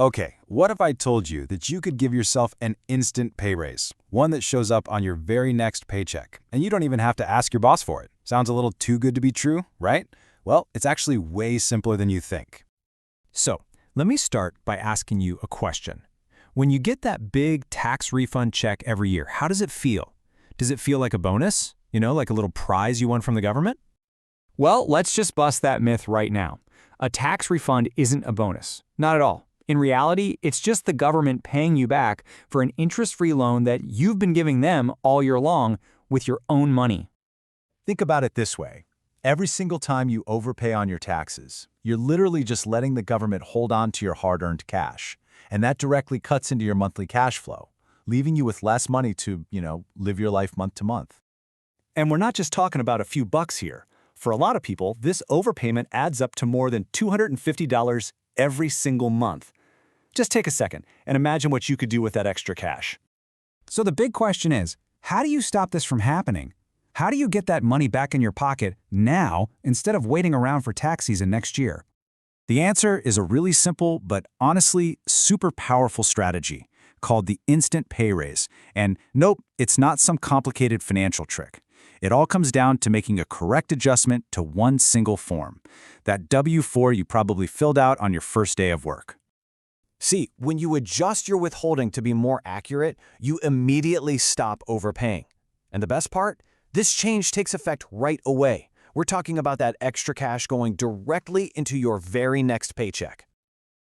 Okay, what if I told you that you could give yourself an instant pay raise, one that shows up on your very next paycheck, and you don't even have to ask your boss for it? Sounds a little too good to be true, right? Well, it's actually way simpler than you think. So, let me start by asking you a question. When you get that big tax refund check every year, how does it feel? Does it feel like a bonus? Like a little prize you won from the government? Well, let's just bust that myth right now. A tax refund isn't a bonus. Not at all. In reality, it's just the government paying you back for an interest-free loan that you've been giving them all year long with your own money. Think about it this way. Every single time you overpay on your taxes, you're literally just letting the government hold on to your hard-earned cash, and that directly cuts into your monthly cash flow, leaving you with less money to, live your life month to month. And we're not just talking about a few bucks here. For a lot of people, this overpayment adds up to more than $250 every single month. Just take a second and imagine what you could do with that extra cash. So the big question is, how do you stop this from happening? How do you get that money back in your pocket now instead of waiting around for tax season next year? The answer is a really simple but honestly super powerful strategy called the instant pay raise. And nope, it's not some complicated financial trick. It all comes down to making a correct adjustment to one single form, that W-4 you probably filled out on your first day of work. See, when you adjust your withholding to be more accurate, you immediately stop overpaying. And the best part? This change takes effect right away. We're talking about that extra cash going directly into your very next paycheck.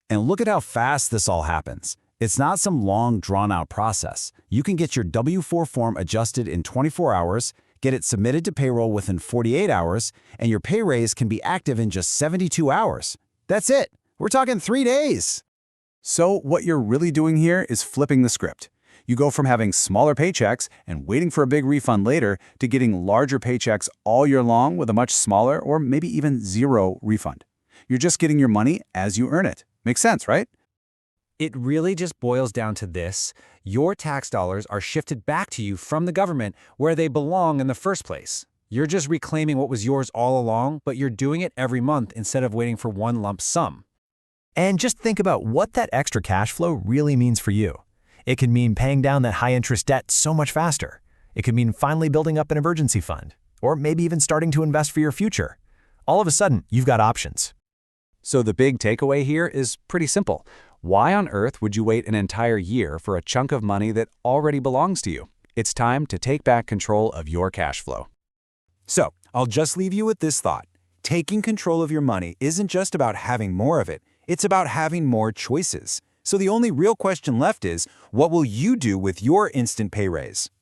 And look at how fast this all happens. It's not some long, drawn-out process. You can get your W-4 form adjusted in 24 hours, get it submitted to payroll within 48 hours, and your pay raise can be active in just 72 hours. That's it. We're talking 3 days. So what you're really doing here is flipping the script. You go from having smaller paychecks and waiting for a big refund later to getting larger paychecks all year long with a much smaller or maybe even zero refund. You're just getting your money as you earn it. Makes sense, right? It really just boils down to this. Your tax dollars are shifted back to you from the government where they belong in the first place. You're just reclaiming what was yours all along, but you're doing it every month instead of waiting for one lump sum. And just think about what that extra cash flow really means for you. It can mean paying down that high-interest debt so much faster. It could mean finally building up an emergency fund, or maybe even starting to invest for your future. All of a sudden, you've got options. So the big takeaway here is pretty simple. Why on earth would you wait an entire year for a chunk of money that already belongs to you? It's time to take back control of your cash flow. So I'll just leave you with this thought. Taking control of your money isn't just about having more of it. It's about having more choices. So the only real question left is, what will you do with your instant pay raise?